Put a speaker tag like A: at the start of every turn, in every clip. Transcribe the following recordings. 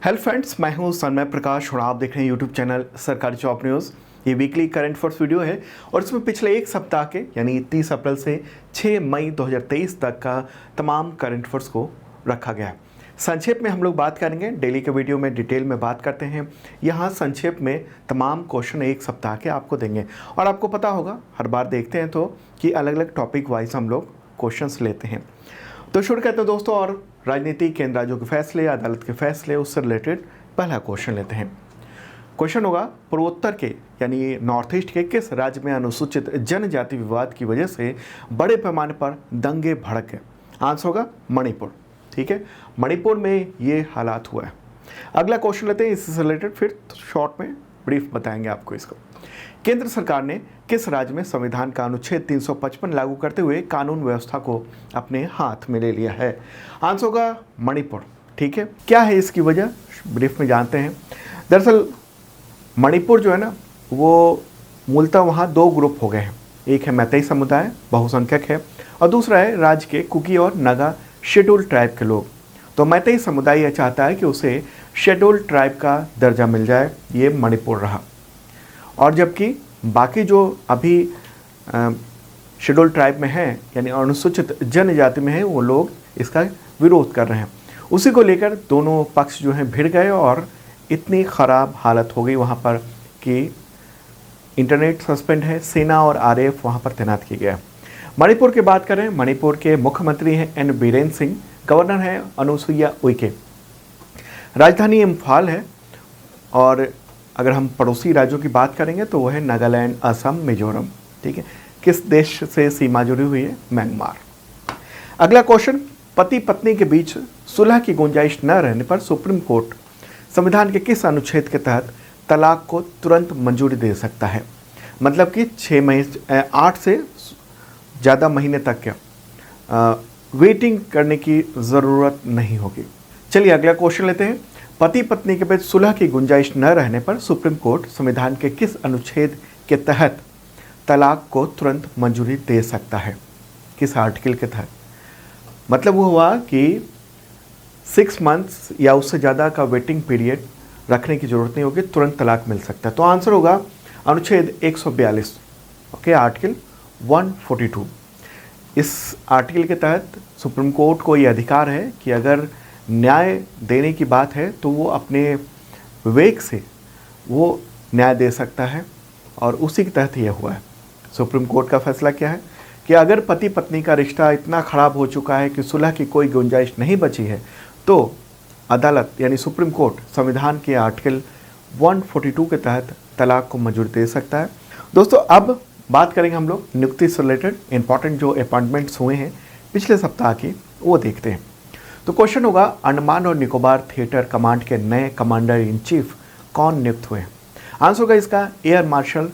A: Hello friends, मैं हूं सन्मय प्रकाश और आप देख रहे हैं यूट्यूब चैनल सरकारी जॉब न्यूज़। ये वीकली करंट अफेयर्स वीडियो है और इसमें पिछले एक सप्ताह के यानी 30 अप्रैल से 6 मई 2023 तक का तमाम करंट अफेयर्स को रखा गया है। संक्षेप में हम लोग बात करेंगे, डेली के वीडियो में डिटेल में बात करते हैं। यहाँ संक्षेप में तमाम क्वेश्चन एक सप्ताह के आपको देंगे और आपको पता होगा हर बार देखते हैं तो कि अलग अलग टॉपिक वाइज हम लोग क्वेश्चंस लेते हैं। तो शुरू करते हैं दोस्तों, और राजनीति, केंद्र राज्यों के फैसले, अदालत के फैसले, उससे रिलेटेड पहला क्वेश्चन लेते हैं। क्वेश्चन होगा, पूर्वोत्तर के यानी नॉर्थ ईस्ट के किस राज्य में अनुसूचित जनजाति विवाद की वजह से बड़े पैमाने पर दंगे भड़क गए? आंसर होगा मणिपुर। ठीक है, मणिपुर में ये हालात हुआ है। अगला क्वेश्चन लेते हैं, इससे रिलेटेड फिर शॉर्ट में ब्रीफ बताएंगे आपको इसको। केंद्र सरकार ने किस राज्य में संविधान का अनुच्छेद 355 लागू करते हुए कानून व्यवस्था को अपने हाथ में ले लिया है? आंसर होगा मणिपुर। ठीक है, क्या है इसकी वजह, ब्रीफ में जानते हैं। दरअसल मणिपुर जो है ना, वो मूलतः वहाँ दो ग्रुप हो गए हैं। एक है मैतेई समुदाय, बहुसंख्यक है, और दूसरा है राज्य के कुकी और नगा शेड्यूल ट्राइब के लोग। तो मैतेई समुदाय यह चाहता है कि उसे शेड्यूल ट्राइब का दर्जा मिल जाए, ये मणिपुर रहा। और जबकि बाकी जो अभी शेड्यूल ट्राइब में हैं यानी अनुसूचित जनजाति में है, वो लोग इसका विरोध कर रहे हैं। उसी को लेकर दोनों पक्ष जो हैं भिड़ गए और इतनी ख़राब हालत हो गई वहाँ पर कि इंटरनेट सस्पेंड है, सेना और आरएएफ वहाँ पर तैनात किया गया है। मणिपुर की बात करें, मणिपुर के मुख्यमंत्री हैं एन बीरेन सिंह, गवर्नर हैं अनुसुईया उइके, राजधानी इम्फाल है। और अगर हम पड़ोसी राज्यों की बात करेंगे तो वह है नागालैंड, असम, मिजोरम। ठीक है, किस देश से सीमा जुड़ी हुई है? म्यांमार। अगला क्वेश्चन, पति पत्नी के बीच सुलह की गुंजाइश न रहने पर सुप्रीम कोर्ट संविधान के किस अनुच्छेद के तहत तलाक को तुरंत मंजूरी दे सकता है? मतलब कि 8 से ज़्यादा महीने तक क्या वेटिंग करने की ज़रूरत नहीं होगी। चलिए अगला क्वेश्चन लेते हैं। पति पत्नी के बीच सुलह की गुंजाइश न रहने पर सुप्रीम कोर्ट संविधान के किस अनुच्छेद के तहत तलाक को तुरंत मंजूरी दे सकता है? किस आर्टिकल के तहत? मतलब वो हुआ कि 6 मंथ्स या उससे ज़्यादा का वेटिंग पीरियड रखने की ज़रूरत नहीं होगी, तुरंत तलाक मिल सकता है। तो आंसर होगा अनुच्छेद 142, ओके, आर्टिकल 142। इस आर्टिकल के तहत सुप्रीम कोर्ट को ये अधिकार है कि अगर न्याय देने की बात है तो वो अपने विवेक से वो न्याय दे सकता है, और उसी के तहत यह हुआ है। सुप्रीम कोर्ट का फैसला क्या है कि अगर पति पत्नी का रिश्ता इतना ख़राब हो चुका है कि सुलह की कोई गुंजाइश नहीं बची है, तो अदालत यानी सुप्रीम कोर्ट संविधान के आर्टिकल 142 के तहत तलाक को मंजूरी दे सकता है। दोस्तों अब बात करेंगे हम लोग नियुक्ति से रिलेटेड इंपॉर्टेंट जो अपॉइंटमेंट्स हुए हैं पिछले सप्ताह की, वो देखते हैं। तो क्वेश्चन होगा, अंडमान और निकोबार थिएटर कमांड के नए कमांडर इन चीफ कौन नियुक्त हुए? आंसर होगा इसका एयर मार्शल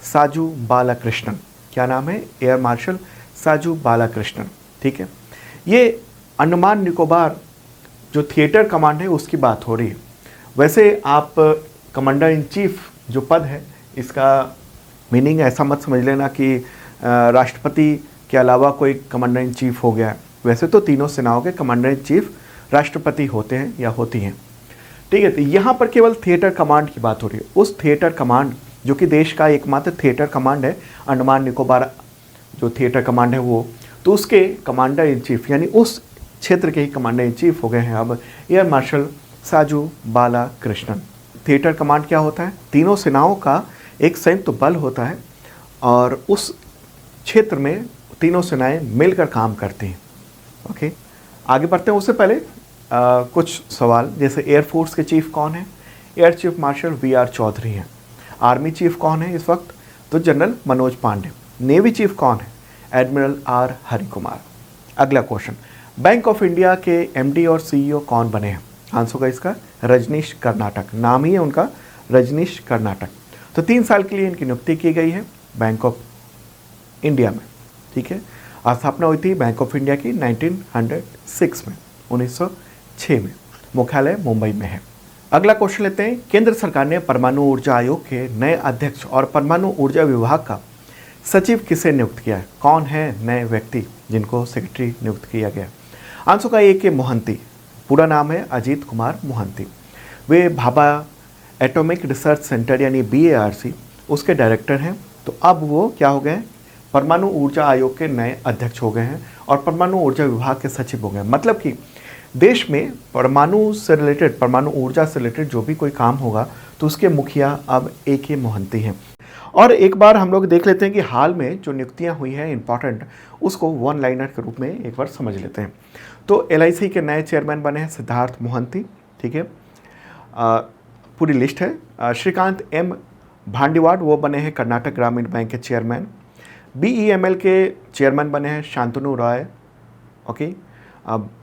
A: साजू बालाकृष्णन। क्या नाम है? Air marshal Saju Balakrishnan. ठीक है, ये अंडमान निकोबार जो थिएटर कमांड है उसकी बात हो रही है। वैसे आप कमांडर इन चीफ जो पद है, इसका मीनिंग ऐसा मत समझ लेना कि राष्ट्रपति के अलावा कोई कमांडर इन चीफ हो गया। वैसे तो तीनों सेनाओं के कमांडर इन चीफ राष्ट्रपति होते हैं या होती हैं। ठीक है, तो यहाँ पर केवल थिएटर कमांड की बात हो रही है। उस थिएटर कमांड जो कि देश का एकमात्र थिएटर कमांड है, अंडमान निकोबार जो थिएटर कमांड है वो, तो उसके कमांडर इन चीफ यानी उस क्षेत्र के ही कमांडर इन चीफ हो गए हैं अब air marshal Saju Balakrishnan. Theatre command क्या होता है? तीनों सेनाओं का एक संयुक्त बल होता है और उस क्षेत्र में तीनों सेनाएं मिलकर काम करती हैं। ओके, आगे बढ़ते हैं। उससे पहले कुछ सवाल, जैसे एयरफोर्स के चीफ कौन है? Air chief marshal V R. Chaudhari हैं। आर्मी चीफ कौन है इस वक्त? तो general Manoj Pande. Navy chief कौन है? Admiral R Harikumar. अगला क्वेश्चन, बैंक ऑफ इंडिया के एमडी और सीईओ कौन बने हैं? आंसर होगा इसका रजनीश कर्नाटक। नाम ही है उनका रजनीश कर्नाटक। तो 3 साल के लिए इनकी नियुक्ति की गई है बैंक ऑफ इंडिया में। ठीक है, स्थापना हुई थी बैंक ऑफ इंडिया की 1906 में, 1906 में। मुख्यालय मुंबई में है। अगला क्वेश्चन लेते हैं। केंद्र सरकार ने परमाणु ऊर्जा आयोग के नए अध्यक्ष और परमाणु ऊर्जा विभाग का सचिव किसे नियुक्त किया है? कौन है नए व्यक्ति जिनको सेक्रेटरी नियुक्त किया गया? आंसर का ए के मोहंती। पूरा नाम है अजीत कुमार मोहंती। वे भाभा एटॉमिक रिसर्च सेंटर यानी BARC उसके डायरेक्टर हैं। तो अब वो क्या हो गए, परमाणु ऊर्जा आयोग के नए अध्यक्ष हो गए हैं और परमाणु ऊर्जा विभाग के सचिव हो गए। मतलब कि देश में परमाणु से रिलेटेड, परमाणु ऊर्जा से रिलेटेड जो भी कोई काम होगा तो उसके मुखिया अब AK मोहंती हैं। और एक बार हम लोग देख लेते हैं कि हाल में जो नियुक्तियां हुई हैं इंपॉर्टेंट, उसको वन लाइनर के रूप में एक बार समझ लेते हैं। तो LIC के नए चेयरमैन बने हैं सिद्धार्थ मोहंती, ठीक है, पूरी लिस्ट है। श्रीकांत M भांडीवाड वो बने हैं कर्नाटक ग्रामीण बैंक के चेयरमैन। BEML के चेयरमैन बने हैं Shantanu Roy, okay.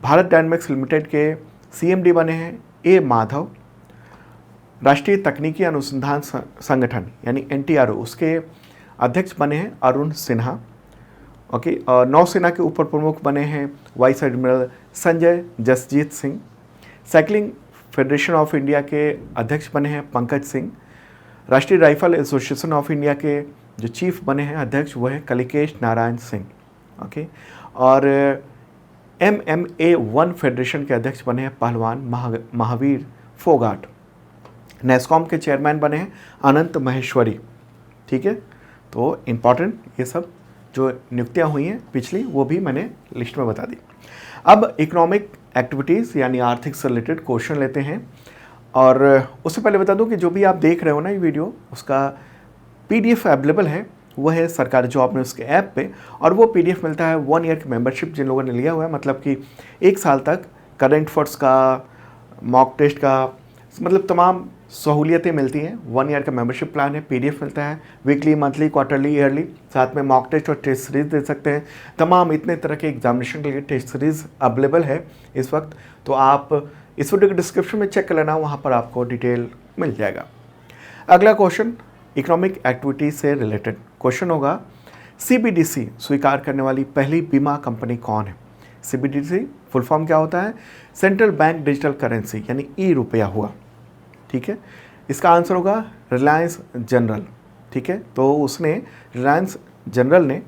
A: Bharat dynamics limited के CMD बने हैं A माधव। राष्ट्रीय तकनीकी अनुसंधान संगठन यानी NTRO उसके अध्यक्ष बने हैं अरुण सिन्हा, ओके। और नौसेना के उप प्रमुख बने हैं vice admiral Sanjay Jasjit Singh. Cycling federation of India के अध्यक्ष बने हैं पंकज सिंह। राष्ट्रीय राइफल एसोसिएशन ऑफ इंडिया के जो चीफ बने हैं अध्यक्ष वो है कलिकेश नारायण सिंह, ओके। और MMA1 फेडरेशन के अध्यक्ष बने हैं पहलवान महावीर फोगाट। नेस्कॉम के चेयरमैन बने हैं अनंत महेश्वरी, ठीक है। तो इम्पॉर्टेंट ये सब जो नियुक्तियां हुई हैं पिछली वो भी मैंने लिस्ट में बता दी। अब इकोनॉमिक एक्टिविटीज़ यानी आर्थिक से रिलेटेड क्वेश्चन लेते हैं। और उससे पहले बता दूं कि जो भी आप देख रहे हो ना ये वीडियो, उसका PDF अवेलेबल है, वो है सरकारी जॉब न्यूज़ के ऐप पे। और वो PDF मिलता है 1 ईयर की मेंबरशिप जिन लोगों ने लिया हुआ है, मतलब कि 1 साल तक करंट अफेयर्स का, मॉक टेस्ट का, मतलब तमाम सहूलियतें मिलती हैं। 1 ईयर का मेंबरशिप प्लान है, PDF मिलता है वीकली, मंथली, क्वार्टरली, ईयरली। साथ में मॉक टेस्ट और टेस्ट सीरीज दे सकते हैं। तमाम इतने तरह के एग्जामिनेशन के लिए टेस्ट सीरीज अवेलेबल है इस वक्त। तो आप इस वीडियो के डिस्क्रिप्शन में चेक कर लेना, वहाँ पर आपको डिटेल मिल जाएगा। अगला क्वेश्चन इकोनॉमिक एक्टिविटी से रिलेटेड क्वेश्चन होगा, CBDC स्वीकार करने वाली पहली बीमा कंपनी कौन है? CBDC फुल फॉर्म क्या होता है? सेंट्रल बैंक डिजिटल करेंसी यानी E-रुपया हुआ, ठीक है। इसका आंसर होगा रिलायंस जनरल, ठीक है। तो उसने, रिलायंस जनरल ने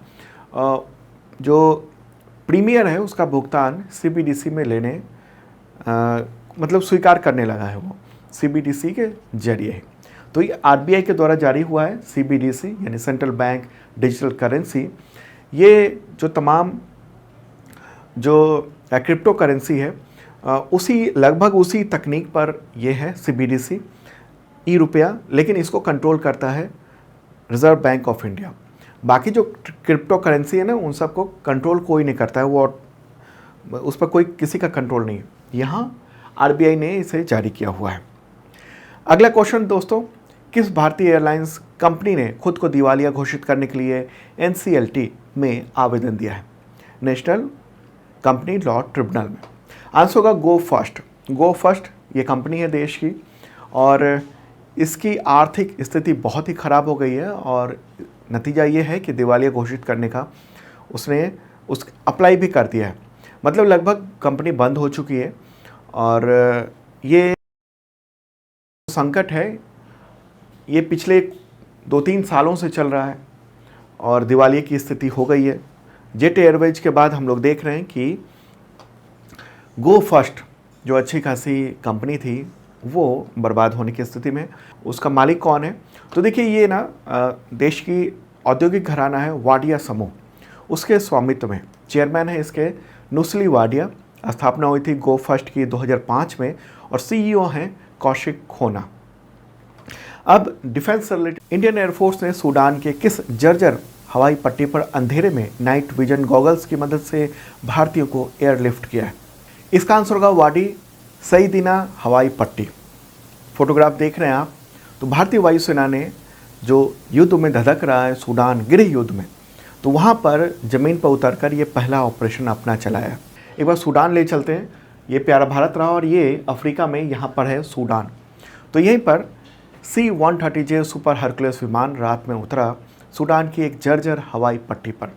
A: जो प्रीमियर है उसका भुगतान CBDC में लेने मतलब स्वीकार करने लगा है, वो CBDC के जरिए है। तो ये RBI के द्वारा जारी हुआ है CBDC यानी सेंट्रल बैंक डिजिटल करेंसी। ये जो तमाम जो क्रिप्टो करेंसी है उसी लगभग उसी तकनीक पर ये है CBDC E-रुपया, लेकिन इसको कंट्रोल करता है रिजर्व बैंक ऑफ इंडिया। बाकी जो क्रिप्टो करेंसी है ना उन सबको कंट्रोल कोई नहीं करता है, वो उस पर कोई किसी का कंट्रोल नहीं है। यहाँ RBI ने इसे जारी किया हुआ है। अगला क्वेश्चन दोस्तों, किस भारतीय एयरलाइंस कंपनी ने खुद को दिवालिया घोषित करने के लिए NCLT में आवेदन दिया है? नेशनल कंपनी लॉ ट्रिब्यूनल में। आंसर होगा गो फर्स्ट। गो फर्स्ट ये कंपनी है देश की और इसकी आर्थिक स्थिति बहुत ही ख़राब हो गई है और नतीजा ये है कि दिवालिया घोषित करने का उसने अप्लाई भी कर दिया है। मतलब लगभग कंपनी बंद हो चुकी है और ये संकट है, ये पिछले 2-3 सालों से चल रहा है और दिवालिया की स्थिति हो गई है। जेट एयरवेज के बाद हम लोग देख रहे हैं कि गो फर्स्ट जो अच्छी खासी कंपनी थी वो बर्बाद होने की स्थिति में। उसका मालिक कौन है? तो देखिए ये ना देश की औद्योगिक घराना है वाडिया समूह, उसके स्वामित्व में। चेयरमैन है इसके नुस्ली वाडिया। स्थापना हुई थी गो फर्स्ट की 2005 में और CEO हैं कौशिक खोना। अब डिफेंस से रिलेटेड, इंडियन एयरफोर्स ने सूडान के किस जर्जर हवाई पट्टी पर अंधेरे में नाइट विजन गॉगल्स की मदद से भारतीयों को एयरलिफ्ट किया है? इसका आंसर होगा वाडी सईदीना हवाई पट्टी। फोटोग्राफ देख रहे हैं आप। तो भारतीय वायुसेना ने जो युद्ध में धधक रहा है सूडान गृह युद्ध में, तो वहाँ पर ज़मीन पर उतरकर ये पहला ऑपरेशन अपना चलाया। एक बार सूडान ले चलते हैं। ये प्यारा भारत रहा और ये अफ्रीका में यहाँ पर है सूडान। तो यहीं पर C-130J सुपर हरकुलस विमान रात में उतरा सूडान की एक जर्जर हवाई पट्टी पर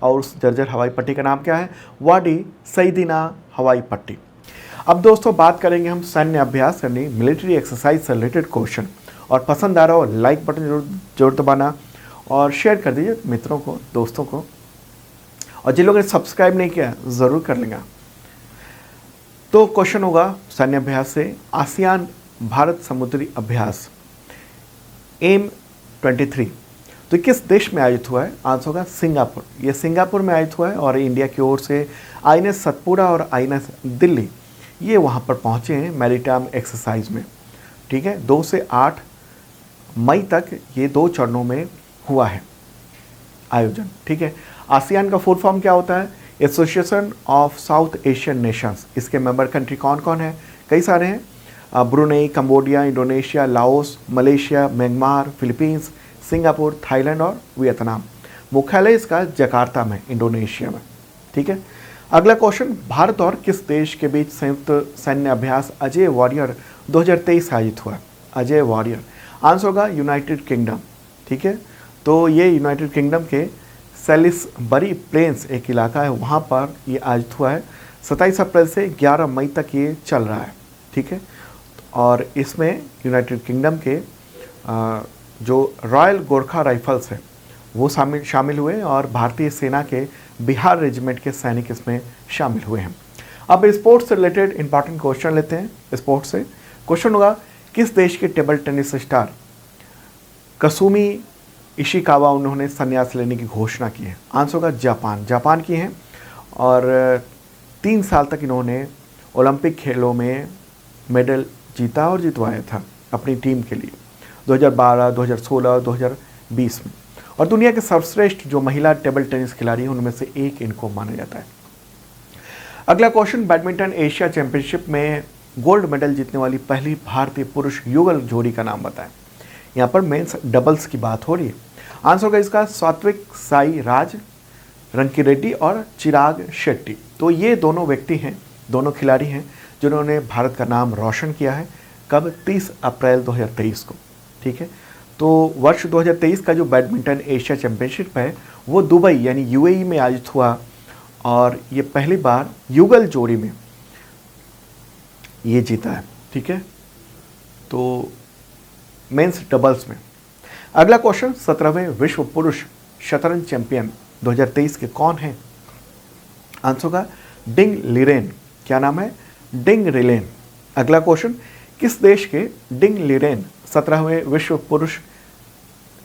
A: और उस जर्जर हवाई पट्टी का नाम क्या है? वाडी सईदीना हवाई पट्टी। अब दोस्तों बात करेंगे हम सैन्य अभ्यास यानी मिलिट्री एक्सरसाइज से रिलेटेड क्वेश्चन। और पसंद आ रहा हो लाइक बटन जरूर दबाना और शेयर कर दीजिए मित्रों को, दोस्तों को। और जिन लोगों ने सब्सक्राइब नहीं किया ज़रूर कर लेंगे। तो क्वेश्चन होगा सैन्य अभ्यास से, आसियान भारत समुद्री अभ्यास AIM-23 तो किस देश में आयोजित हुआ है? आंसर होगा सिंगापुर। ये सिंगापुर में आयोजित हुआ है और इंडिया की ओर से INS सतपुरा और INS दिल्ली ये वहाँ पर पहुँचे हैं मैरीटाइम एक्सरसाइज में। ठीक है, 2 से 8 मई तक ये 2 चरणों में हुआ है आयोजन। ठीक है, आसियान का फुल फॉर्म क्या होता है? Association of south Asian Nations. इसके मेंबर कंट्री कौन कौन है? कई सारे हैं, Brunei, Cambodia, Indonesia, Laos, Malaysia, Myanmar, Philippines, Singapore, Thailand और वियतनाम। मुख्यालय इसका जकार्ता में, इंडोनेशिया में। ठीक है, अगला क्वेश्चन, भारत और किस देश के बीच संयुक्त सैन्य अभ्यास अजय वॉरियर 2023 आयोजित हुआ? अजय वॉरियर आंसर होगा यूनाइटेड किंगडम। ठीक है, तो ये यूनाइटेड किंगडम के सेलिसबरी प्लेन्स एक इलाका है, वहाँ पर ये आयोजित हुआ है। 27 अप्रैल से 11 मई तक ये चल रहा है। ठीक है, और इसमें यूनाइटेड किंगडम के जो रॉयल गोरखा राइफल्स है वो शामिल हुए और भारतीय सेना के बिहार रेजिमेंट के सैनिक इसमें शामिल हुए हैं। अब स्पोर्ट्स से रिलेटेड इंपॉर्टेंट क्वेश्चन लेते हैं। स्पोर्ट्स से क्वेश्चन होगा, किस देश के टेबल टेनिस स्टार कसुमी इशिकावा उन्होंने संन्यास लेने की घोषणा की है? आंसर होगा जापान की हैं और 3 साल तक इन्होंने ओलंपिक खेलों में मेडल जीता और जितवाया था अपनी टीम के लिए 2012, 2016 और 2020 में। और दुनिया के सर्वश्रेष्ठ जो महिला टेबल टेनिस खिलाड़ी हैं उनमें से एक इनको माना जाता है। अगला क्वेश्चन, बैडमिंटन एशिया चैंपियनशिप में गोल्ड मेडल जीतने वाली पहली भारतीय पुरुष युगल जोड़ी का नाम बताएं। यहाँ पर मेंस डबल्स की बात हो रही है। आंसर होगा इसका सात्विक साई राज, रंकी रेड्डी और चिराग शेट्टी। तो ये दोनों व्यक्ति हैं, दोनों खिलाड़ी हैं जिन्होंने भारत का नाम रोशन किया है। कब? 30 अप्रैल 2023 को। ठीक है, तो वर्ष 2023 का जो बैडमिंटन एशिया चैंपियनशिप है वो दुबई यानी UAE में आयोजित हुआ और ये पहली बार युगल जोड़ी में ये जीता है। ठीक है, तो मेंस डबल्स में। अगला क्वेश्चन, 17वें विश्व पुरुष शतरंज चैंपियन 2023 के कौन हैं? आंसर होगा डिंग लिरेन। क्या नाम है? डिंग रिलेन। अगला क्वेश्चन, किस देश के डिंग लिरेन 17वें विश्व पुरुष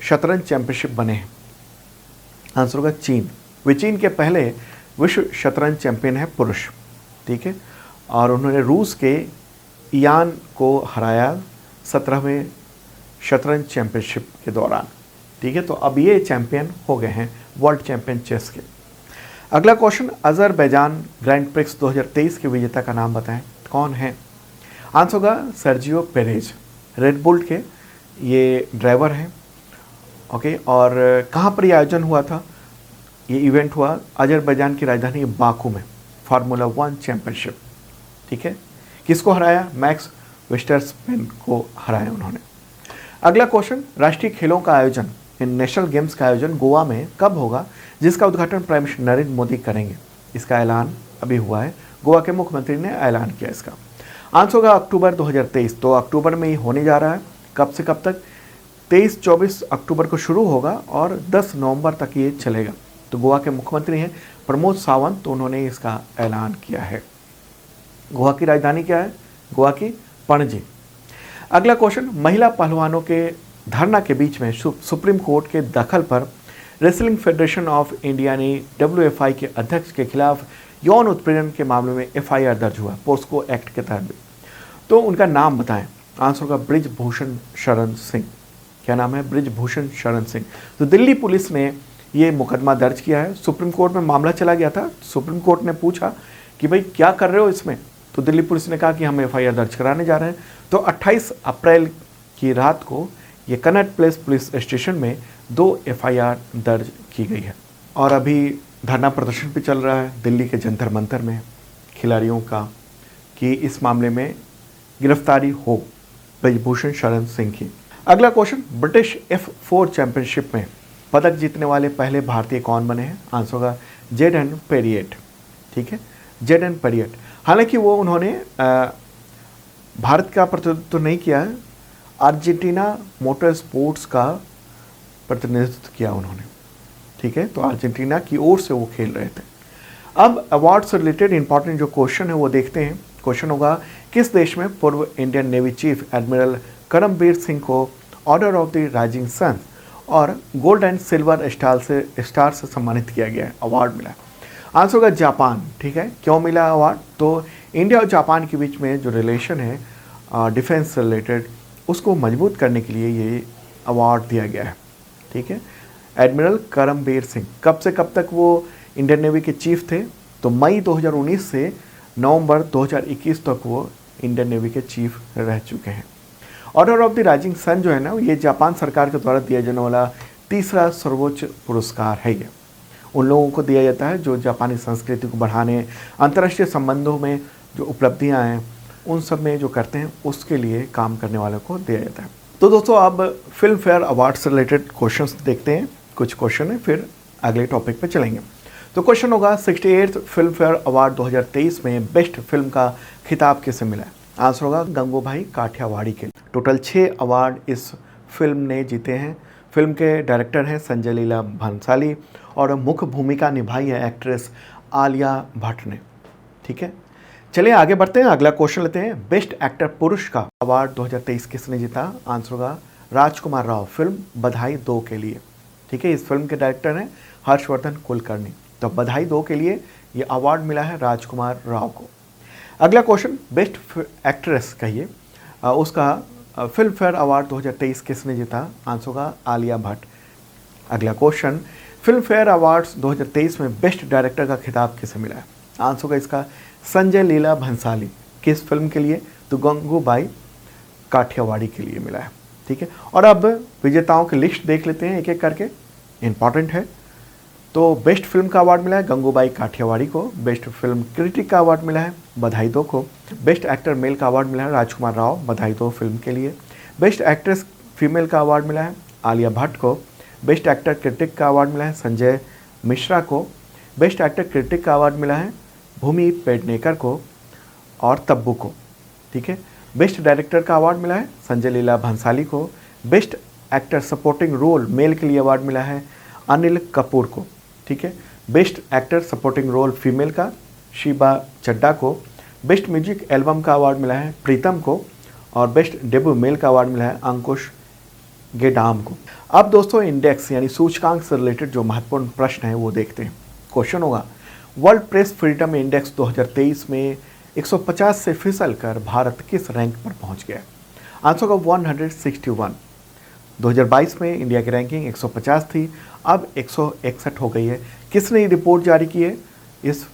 A: शतरंज चैंपियनशिप बने हैं? आंसर होगा चीन। वे चीन के पहले विश्व शतरंज चैंपियन है पुरुष। ठीक है, और उन्होंने रूस के इयान को हराया 17वें शतरंज चैंपियनशिप के दौरान। ठीक है, तो अब ये चैंपियन हो गए हैं वर्ल्ड चैंपियन चेस के। अगला क्वेश्चन, अजरबैजान ग्रैंड प्रिक्स 2023 के विजेता का नाम बताएं, कौन है? आंसर होगा सर्जियो पेरेज। रेड बुल के ये ड्राइवर हैं। ओके, और कहाँ पर ये आयोजन हुआ था? ये इवेंट हुआ अजरबैजान की राजधानी बाकू में, फार्मूला 1 चैंपियनशिप। ठीक है, किसको हराया? मैक्स वेस्टरस्पेन को हराया उन्होंने। अगला क्वेश्चन, राष्ट्रीय खेलों का आयोजन, नेशनल गेम्स का आयोजन गोवा में कब होगा, जिसका उद्घाटन प्राइम मिनिस्टर नरेंद्र मोदी करेंगे? इसका ऐलान अभी हुआ है, गोवा के मुख्यमंत्री ने ऐलान किया इसका। आंसर होगा अक्टूबर 2023। तो अक्टूबर में ही होने जा रहा है। कब से कब तक? 23-24 अक्टूबर को शुरू होगा और 10 नवंबर तक ये चलेगा। तो गोवा के मुख्यमंत्री हैं प्रमोद सावंत, तो उन्होंने इसका ऐलान किया है। गोवा की राजधानी क्या है? गोवा की पणजी। अगला क्वेश्चन, महिला पहलवानों के धरना के बीच में सुप्रीम कोर्ट के दखल पर रेसलिंग फेडरेशन ऑफ इंडिया ने WFI के अध्यक्ष के खिलाफ यौन उत्पीड़न के मामले में FIR दर्ज हुआ, पोस्को एक्ट के तहत भी। तो उनका नाम बताएं। आंसर होगा ब्रिजभूषण शरण सिंह। क्या नाम है? ब्रिजभूषण शरण सिंह। तो दिल्ली पुलिस ने ये मुकदमा दर्ज किया है। सुप्रीम कोर्ट में मामला चला गया था। सुप्रीम कोर्ट ने पूछा कि भाई क्या कर रहे हो इसमें, तो दिल्ली पुलिस ने कहा कि हम FIR दर्ज कराने जा रहे हैं। तो 28 अप्रैल की रात को ये कनॉट प्लेस पुलिस स्टेशन में 2 FIR दर्ज की गई है। और अभी धरना प्रदर्शन भी चल रहा है दिल्ली के जंतर मंतर में खिलाड़ियों का कि इस मामले में गिरफ्तारी हो ब्रिजभूषण शरण सिंह की। अगला क्वेश्चन, ब्रिटिश F4 चैंपियनशिप में पदक जीतने वाले पहले भारतीय कौन बने हैं? आंसर होगा जेडन पेरिएट। ठीक है, जेडन पेरिएट। हालांकि वो उन्होंने भारत का प्रतिनिधित्व नहीं किया है, अर्जेंटीना मोटर स्पोर्ट्स का प्रतिनिधित्व किया उन्होंने। ठीक है, तो अर्जेंटीना की ओर से वो खेल रहे थे। अब अवार्ड से रिलेटेड इंपॉर्टेंट जो क्वेश्चन है वो देखते हैं। क्वेश्चन होगा, किस देश में पूर्व Indian navy chief admiral Karambir Singh को order of the rising sun और गोल्ड एंड सिल्वर स्टार से सम्मानित किया गया है, अवार्ड मिला है? आंसर होगा जापान। ठीक है, क्यों मिला अवार्ड? तो इंडिया और जापान के बीच में जो रिलेशन है डिफेंस से रिलेटेड, उसको मजबूत करने के लिए ये अवार्ड दिया गया है। ठीक है, एडमिरल करमबीर सिंह कब से कब तक वो इंडियन नेवी के चीफ थे? तो मई 2019 से नवंबर 2021 तक वो इंडियन नेवी के चीफ रह चुके हैं। Order of the rising sun जो है ना, ये जापान सरकार के द्वारा दिया जाने वाला तीसरा सर्वोच्च पुरस्कार है। ये उन लोगों को दिया जाता है जो जापानी संस्कृति को बढ़ाने, अंतर्राष्ट्रीय संबंधों में जो उपलब्धियां हैं उन सब में जो करते हैं उसके लिए काम करने वालों को दिया जाता है। तो दोस्तों अब फिल्म फेयर अवार्ड से रिलेटेड क्वेश्चंस देखते हैं। कुछ क्वेश्चन है, फिर अगले टॉपिक पे चलेंगे। तो क्वेश्चन होगा 68th फिल्म फेयर अवार्ड 2023 में बेस्ट फिल्म का खिताब किसे मिला है? आंसर होगा गंगूबाई काठियावाड़ी के। टोटल 6 अवार्ड इस फिल्म ने जीते हैं। फिल्म के डायरेक्टर हैं संजय लीला भंसाली और मुख्य भूमिका निभाई है एक्ट्रेस आलिया भट्ट ने। ठीक है, चलिए आगे बढ़ते हैं, अगला क्वेश्चन लेते हैं। बेस्ट एक्टर पुरुष का अवार्ड 2023 किसने जीता? आंसर होगा राजकुमार राव, फिल्म बधाई 2 के लिए। ठीक है, इस फिल्म के डायरेक्टर हैं हर्षवर्धन कुलकर्णी। तो बधाई 2 के लिए ये अवार्ड मिला है राजकुमार राव को। अगला क्वेश्चन, बेस्ट एक्ट्रेस कहिए उसका फिल्म फेयर अवार्ड 2023 किसने जीता? आंसर होगा आलिया भट्ट। अगला क्वेश्चन, फिल्म फेयर अवार्ड्स 2023 में बेस्ट डायरेक्टर का खिताब किसे मिला है? आंसर होगा इसका संजय लीला भंसाली। किस फिल्म के लिए? तो गंगूबाई काठियावाड़ी के लिए मिला है। ठीक है, और अब विजेताओं की लिस्ट देख लेते हैं एक एक करके, इंपॉर्टेंट है। तो बेस्ट फिल्म का अवार्ड मिला है गंगूबाई काठियावाड़ी को। बेस्ट फिल्म क्रिटिक का अवार्ड मिला है बधाई 2 को। बेस्ट एक्टर मेल का अवार्ड मिला है राजकुमार राव, बधाई 2 फिल्म के लिए। बेस्ट एक्ट्रेस फीमेल का अवार्ड मिला है आलिया भट्ट को। बेस्ट एक्टर क्रिटिक का अवार्ड मिला है संजय मिश्रा को। बेस्ट एक्टर क्रिटिक का अवार्ड मिला है भूमि पेडनेकर को और तब्बू को। ठीक है, बेस्ट डायरेक्टर का अवार्ड मिला है संजय लीला भंसाली को। Best actor supporting role male के लिए अवार्ड मिला है अनिल कपूर को। ठीक है, best actor supporting role female का शिबा चड्डा को। बेस्ट म्यूजिक एल्बम का अवार्ड मिला है प्रीतम को और बेस्ट डेब्यू मेल का अवार्ड मिला है अंकुश गेडाम को। अब दोस्तों इंडेक्स यानी सूचकांक से रिलेटेड जो महत्वपूर्ण प्रश्न है वो देखते हैं। क्वेश्चन होगा वर्ल्ड प्रेस फ्रीडम इंडेक्स 2023 में 150 से फिसल कर भारत किस रैंक पर पहुंच गया? आंसर होगा 161। 2022 में इंडिया की रैंकिंग 150 थी, अब 161 हो गई है। किसने ये रिपोर्ट जारी की है इस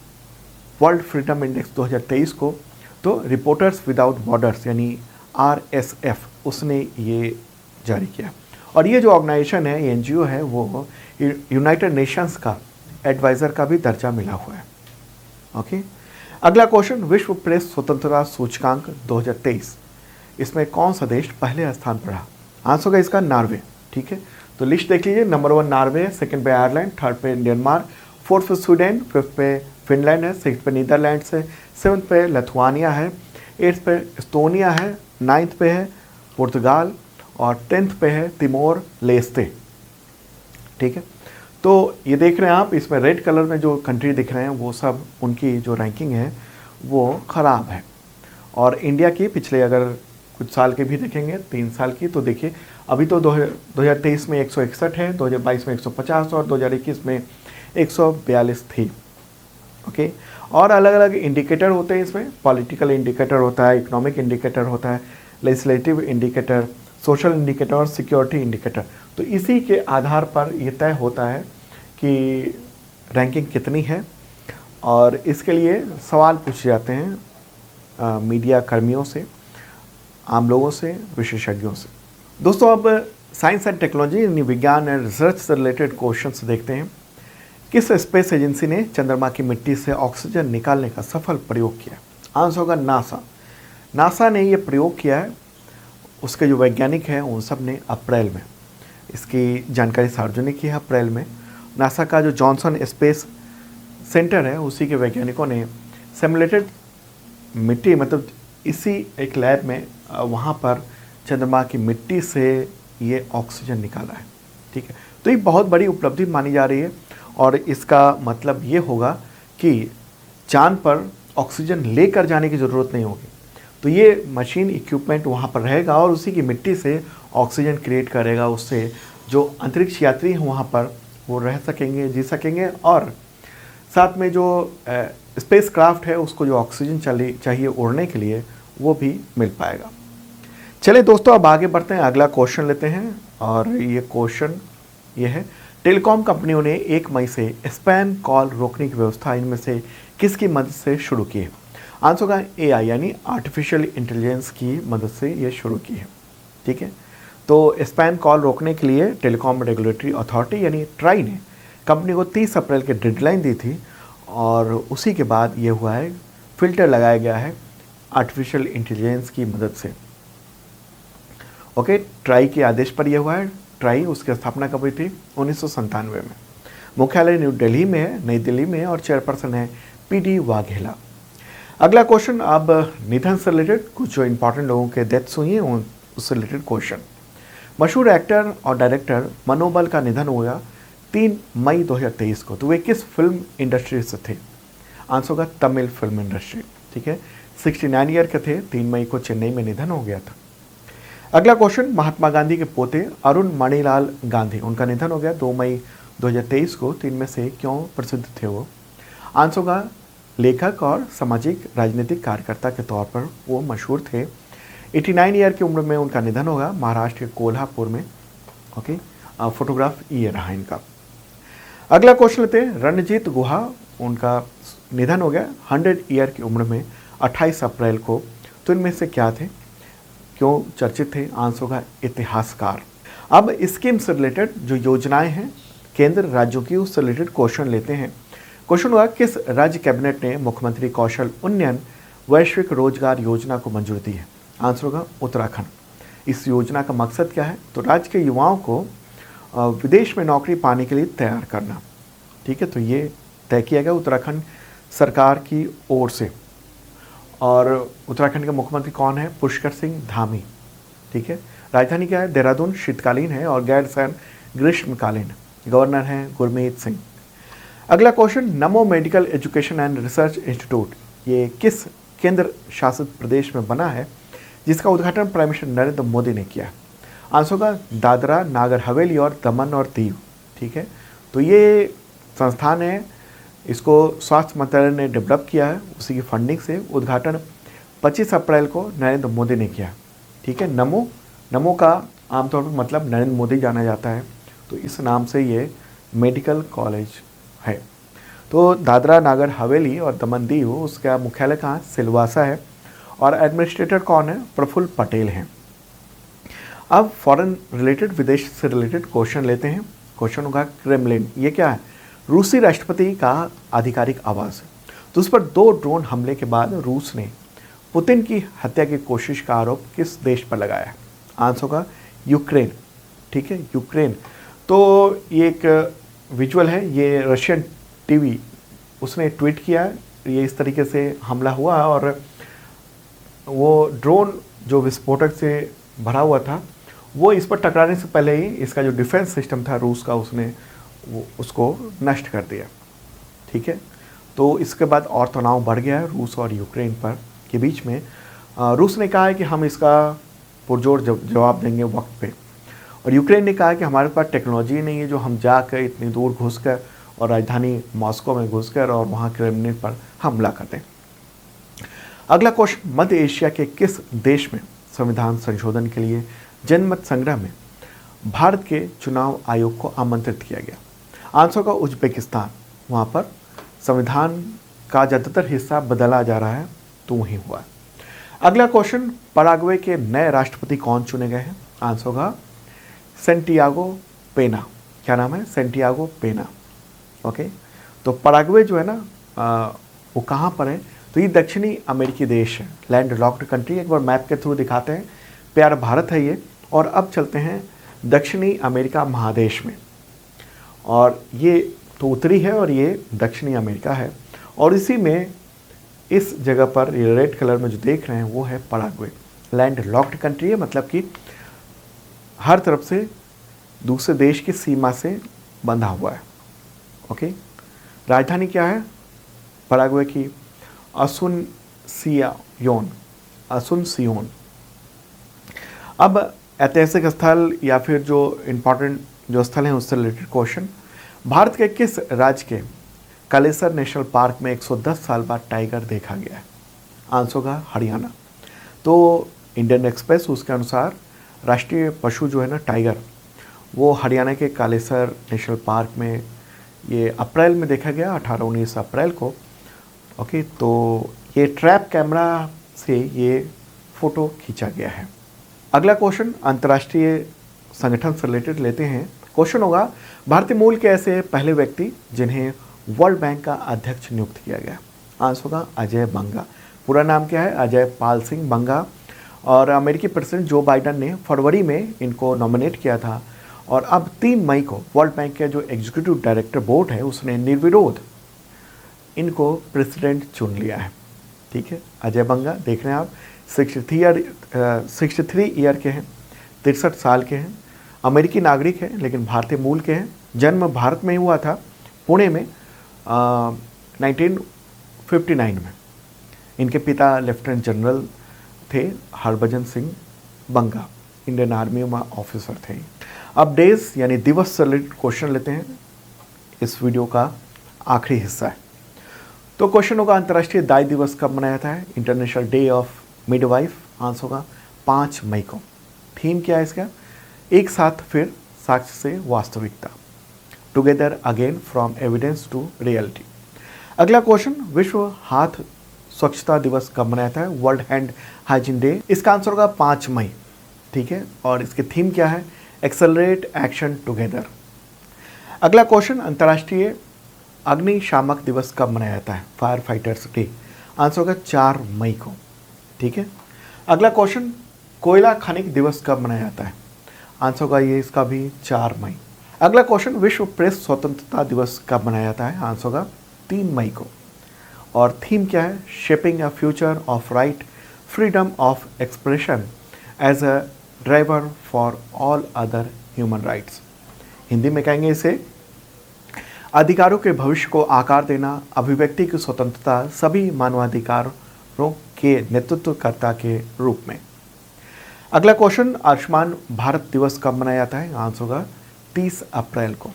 A: वर्ल्ड फ्रीडम इंडेक्स 2023 को? तो रिपोर्टर्स विदाउट बॉर्डर्स यानी RSF उसने ये जारी किया। और ये जो ऑर्गेनाइजेशन है, ये NGO है, वो यूनाइटेड नेशंस का एडवाइज़र का भी दर्जा मिला हुआ है। ओके, अगला क्वेश्चन, विश्व प्रेस स्वतंत्रता सूचकांक 2023 इसमें कौन सा देश पहले स्थान पर रहा? आंसर होगा इसका नॉर्वे। ठीक है, तो लिस्ट देख लीजिए। नंबर 1 नॉर्वे है, सेकंड पे आयरलैंड, थर्ड पे डेनमार्क, फोर्थ पे स्वीडन, फिफ्थ पे फिनलैंड है, सिक्स पे नीदरलैंड्स है, सेवन्थ पे लिथुआनिया है, एट्थ पे एस्टोनिया है, नाइन्थ पे है पुर्तगाल और 10th पे है तिमोर लेस्ते। ठीक है, तो ये देख रहे हैं आप, इसमें रेड कलर में जो कंट्री दिख रहे हैं वो सब उनकी जो रैंकिंग है वो ख़राब है। और इंडिया की पिछले अगर कुछ साल के भी देखेंगे, 3 साल की, तो देखिए अभी तो 2023 में 161 है, 2022 में 150 और 2021 में 142 थी। ओके, और अलग अलग इंडिकेटर होते हैं इसमें, पॉलिटिकल इंडिकेटर होता है, इकोनॉमिक इंडिकेटर होता है, लेजिस्लेटिव इंडिकेटर, सोशल इंडिकेटर और सिक्योरिटी इंडिकेटर। तो इसी के आधार पर यह तय होता है कि रैंकिंग कितनी है, और इसके लिए सवाल पूछे जाते हैं मीडिया कर्मियों से, आम लोगों से, विशेषज्ञों से। दोस्तों अब साइंस एंड टेक्नोलॉजी यानी विज्ञान एंड रिसर्च से रिलेटेड क्वेश्चन देखते हैं। किस स्पेस एजेंसी ने चंद्रमा की मिट्टी से ऑक्सीजन निकालने का सफल प्रयोग किया? आंसर होगा नासा। नासा ने यह प्रयोग किया है, उसके जो वैज्ञानिक हैं उन सब ने अप्रैल में इसकी जानकारी सार्वजनिक की है। अप्रैल में नासा का जो जॉनसन स्पेस सेंटर है उसी के वैज्ञानिकों ने सिमुलेटेड मिट्टी, मतलब इसी एक लैब में वहाँ पर चंद्रमा की मिट्टी से ये ऑक्सीजन निकाला है। ठीक है, तो ये बहुत बड़ी उपलब्धि मानी जा रही है, और इसका मतलब ये होगा कि चांद पर ऑक्सीजन लेकर जाने की ज़रूरत नहीं होगी। तो ये मशीन इक्विपमेंट वहाँ पर रहेगा और उसी की मिट्टी से ऑक्सीजन क्रिएट करेगा, उससे जो अंतरिक्ष यात्री हैं वहाँ पर वो रह सकेंगे, जी सकेंगे, और साथ में जो स्पेस क्राफ्ट है उसको जो ऑक्सीजन चाहिए उड़ने के लिए वो भी मिल पाएगा। चलिए दोस्तों, अब आगे बढ़ते हैं, अगला क्वेश्चन लेते हैं। और ये क्वेश्चन ये है, टेलीकॉम कंपनियों ने 1 मई से स्पैम कॉल रोकने की व्यवस्था इनमें से किसकी मदद से शुरू की है? आंसर होगा AI यानी आर्टिफिशियल इंटेलिजेंस की मदद से ये शुरू की है। ठीक है, तो स्पैम कॉल रोकने के लिए टेलीकॉम रेगुलेटरी अथॉरिटी यानी ट्राई ने कंपनी को 30 अप्रैल की डेडलाइन दी थी और उसी के बाद ये हुआ है, फिल्टर लगाया गया है आर्टिफिशियल इंटेलिजेंस की मदद से। ओके, ट्राई के आदेश पर यह हुआ है। ट्राई उसकी स्थापना कब हुई थी? 1997 में। मुख्यालय न्यू दिल्ली में है, नई दिल्ली में, और चेयरपर्सन है PD वाघेला। अगला क्वेश्चन, अब निधन से रिलेटेड कुछ जो इंपॉर्टेंट लोगों के डेथ्स हुई हैं उससे रिलेटेड क्वेश्चन। मशहूर एक्टर और डायरेक्टर मनोबल का निधन हुआ 3 मई 2023 को। तो वे किस फिल्म इंडस्ट्री से थे? आंसर होगा तमिल फिल्म इंडस्ट्री। ठीक है, 69 ईयर के थे, 3 मई को चेन्नई में निधन हो गया था। अगला क्वेश्चन, महात्मा गांधी के पोते अरुण मणिलाल गांधी, उनका निधन हो गया 2 मई 2023 को। 3 में से क्यों प्रसिद्ध थे वो? आंसर होगा लेखक और सामाजिक राजनीतिक कार्यकर्ता के तौर पर वो मशहूर थे। 89 ईयर की उम्र में उनका निधन होगा महाराष्ट्र के कोल्हापुर में। ओके, फोटोग्राफ ये रहा इनका। अगला क्वेश्चन लेते हैं, रणजीत गुहा, उनका निधन हो गया 100 ईयर की उम्र में 28 अप्रैल को। तो इनमें से क्या थे, क्यों चर्चित थे? आंसर होगा इतिहासकार। अब स्कीम से रिलेटेड जो योजनाएं हैं केंद्र राज्यों की, उससे रिलेटेड क्वेश्चन लेते हैं। क्वेश्चन हुआ, किस राज्य कैबिनेट ने मुख्यमंत्री कौशल उन्नयन वैश्विक रोजगार योजना को मंजूरी दी है? आंसर होगा उत्तराखंड। इस योजना का मकसद क्या है? तो राज्य के युवाओं को विदेश में नौकरी पाने के लिए तैयार करना। ठीक है, तो ये तय किया गया उत्तराखंड सरकार की ओर से। और उत्तराखंड के मुख्यमंत्री कौन है? पुष्कर सिंह धामी। ठीक है, राजधानी क्या है? देहरादून शीतकालीन है और गैरसैंण ग्रीष्मकालीन। गवर्नर हैं गुरमीत सिंह। अगला question, NaMo medical education and research institute ये किस केंद्र शासित प्रदेश में बना है जिसका उद्घाटन प्राइम मिनिस्टर नरेंद्र मोदी ने किया? आंसर होगा दादरा नागर हवेली और दमन और दीव। ठीक है, तो ये संस्थान है, इसको स्वास्थ्य मंत्रालय ने डेवलप किया है, उसी की फंडिंग से। उद्घाटन 25 अप्रैल को नरेंद्र मोदी ने किया। ठीक है, नमो का आमतौर पर मतलब नरेंद्र मोदी जाना जाता है, तो इस नाम से ये मेडिकल कॉलेज है। तो दादरा नागर हवेली और दमन दीव, उसका मुख्यालय कहाँ? सिलवासा है। और एडमिनिस्ट्रेटर कौन है? प्रफुल्ल पटेल हैं। अब फॉरेन रिलेटेड, विदेश से रिलेटेड क्वेश्चन लेते हैं। क्वेश्चन होगा क्रेमलिन, ये क्या है? रूसी राष्ट्रपति का आधिकारिक आवास है। तो उस पर 2 ड्रोन हमले के बाद रूस ने पुतिन की हत्या की कोशिश का आरोप किस देश पर लगाया? आंसर होगा यूक्रेन। ठीक है, यूक्रेन। तो ये एक विजुअल है, ये रशियन टीवी उसने ट्वीट किया, ये इस तरीके से हमला हुआ और वो ड्रोन जो विस्फोटक से भरा हुआ था वो इस पर टकराने से पहले ही इसका जो डिफेंस सिस्टम था रूस का, उसने वो उसको नष्ट कर दिया। ठीक है, तो इसके बाद और तनाव बढ़ गया है रूस और यूक्रेन पर के बीच में। रूस ने कहा है कि हम इसका पुरजोर जवाब देंगे वक्त पे, और यूक्रेन ने कहा कि हमारे पास टेक्नोलॉजी नहीं है जो हम जाकर इतनी दूर घुसकर और राजधानी मॉस्को में घुसकर और वहाँ क्रेमलिन पर हमला कर दें। अगला क्वेश्चन, मध्य एशिया के किस देश में संविधान संशोधन के लिए जनमत संग्रह में भारत के चुनाव आयोग को आमंत्रित किया गया? आंसर का उज्बेकिस्तान। वहाँ पर संविधान का ज़्यादातर हिस्सा बदला जा रहा है, तो वहीं हुआ। अगला क्वेश्चन, पराग्वे के नए राष्ट्रपति कौन चुने गए हैं? आंसर होगा सेंटियागो पेना। क्या नाम है? सेंटियागो पेना। ओके, तो पराग्वे जो है ना वो कहाँ पर है? तो ये दक्षिणी अमेरिकी देश है, लैंड लॉक्ड कंट्री। एक बार मैप के थ्रू दिखाते हैं, प्यारा भारत है ये। और अब चलते हैं दक्षिणी अमेरिका महादेश में, और ये तो उत्तरी है और ये दक्षिणी अमेरिका है, और इसी में इस जगह पर ये रेड कलर में जो देख रहे हैं वो है पराग्वे। लैंड लॉक्ड कंट्री है, मतलब कि हर तरफ से दूसरे देश की सीमा से बंधा हुआ है। ओके, राजधानी क्या है पराग्वे की? असुनसियायोन। असुनसियोन। अब ऐतिहासिक स्थल या फिर जो इम्पोर्टेंट जो स्थल हैं उससे रिलेटेड क्वेश्चन। भारत के किस राज्य के कालेसर नेशनल पार्क में 110 साल बाद टाइगर देखा गया है? आंसर होगा हरियाणा। तो इंडियन एक्सप्रेस उसके अनुसार राष्ट्रीय पशु जो है ना टाइगर, वो हरियाणा के कालेसर नेशनल पार्क में ये अप्रैल में देखा गया, 18-19 अप्रैल को। ओके, तो ये ट्रैप कैमरा से ये फ़ोटो खींचा गया है। अगला क्वेश्चन अंतर्राष्ट्रीय संगठन से रिलेटेड लेते हैं। क्वेश्चन होगा भारतीय मूल के ऐसे पहले व्यक्ति जिन्हें वर्ल्ड बैंक का अध्यक्ष नियुक्त किया गया? आंसर होगा अजय बंगा। पूरा नाम क्या है? अजय पाल सिंह बंगा। और अमेरिकी प्रेसिडेंट जो बाइडन ने फरवरी में इनको नॉमिनेट किया था और अब 3 मई को वर्ल्ड बैंक के जो एग्जीक्यूटिव डायरेक्टर बोर्ड है उसने निर्विरोध इनको प्रेसिडेंट चुन लिया है। ठीक है, अजय बंगा देख रहे हैं आप, 63 ईयर के हैं, 63 साल के हैं, अमेरिकी नागरिक हैं लेकिन भारतीय मूल के हैं। जन्म भारत में ही हुआ था, पुणे में 1959 में। इनके पिता लेफ्टिनेंट जनरल थे हरभजन सिंह बंगा, इंडियन आर्मी में ऑफिसर थे। अब डेज यानी दिवस से रिलेटेड क्वेश्चन लेते हैं, इस वीडियो का आखिरी हिस्सा है। तो क्वेश्चन होगा अंतर्राष्ट्रीय दाई दिवस कब मनाया जाता है? International day of midwife. Answer होगा 5 मई को। थीम क्या है इसका? एक साथ फिर साक्ष्य से वास्तविकता, together again from evidence to reality. अगला क्वेश्चन विश्व हाथ स्वच्छता दिवस कब मनाया जाता है? World hand hygiene day. इसका आंसर होगा 5 मई। ठीक है, और इसकी थीम क्या है? Accelerate action together. अगला क्वेश्चन अंतर्राष्ट्रीय अग्निशामक दिवस कब मनाया जाता है? Fire fighters day. आंसर होगा 4 मई को। ठीक है, अगला क्वेश्चन कोयला खनिक दिवस कब मनाया जाता है? आंसर होगा ये इसका भी 4 मई। अगला क्वेश्चन विश्व प्रेस स्वतंत्रता दिवस कब मनाया जाता है? आंसर होगा 3 मई को। और थीम क्या है? Shaping a future of right, freedom of expression as a driver for all other human rights. Hindi में कहेंगे इसे अधिकारों के भविष्य को आकार देना, अभिव्यक्ति की स्वतंत्रता सभी मानवाधिकारों के नेतृत्वकर्ता के रूप में। अगला क्वेश्चन आयुष्मान भारत दिवस कब मनाया जाता है? आंसर होगा 30 अप्रैल को।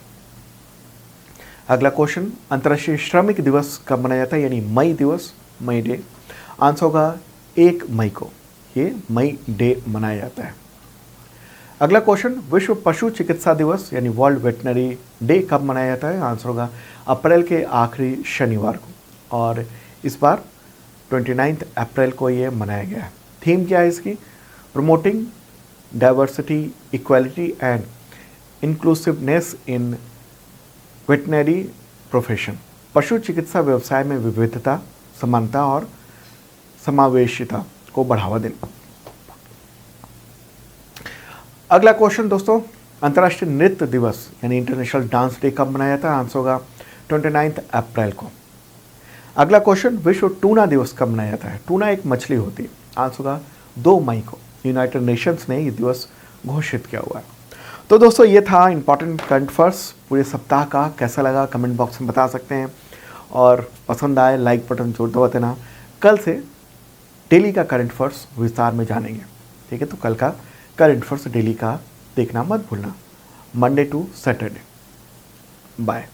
A: अगला क्वेश्चन अंतर्राष्ट्रीय श्रमिक दिवस कब मनाया जाता है? यानी मई दिवस, मई डे। आंसर होगा 1 मई को, ये मई डे मनाया जाता है। अगला क्वेश्चन विश्व पशु चिकित्सा दिवस यानी वर्ल्ड वेटनरी डे कब मनाया जाता है? आंसर होगा अप्रैल के आखिरी शनिवार को, और इस बार 29 अप्रैल को ये मनाया गया है। थीम क्या है इसकी? Promoting diversity, equality and inclusiveness in veterinary profession. पशु चिकित्सा व्यवसाय में विविधता, समानता और समावेशिता को बढ़ावा देना। अगला क्वेश्चन दोस्तों अंतर्राष्ट्रीय नृत्य दिवस यानी इंटरनेशनल डांस डे कब मनाया जाता है? आंसर होगा 29 अप्रैल को। अगला क्वेश्चन विश्व टूना दिवस कब मनाया जाता है? टूना एक मछली होती है। आंसर होगा 2 मई को। यूनाइटेड नेशंस ने ये दिवस घोषित किया हुआ है। तो दोस्तों ये था इंपॉर्टेंट करंट अफेयर्स पूरे सप्ताह का। कैसा लगा कमेंट बॉक्स में बता सकते हैं, और पसंद आए लाइक बटन जोर दबा देना। कल से डेली का करंट अफेयर्स विस्तार में जानेंगे। ठीक है, तो कल का करंट अफेयर्स डेली का देखना मत भूलना, मंडे टू सैटरडे। बाय।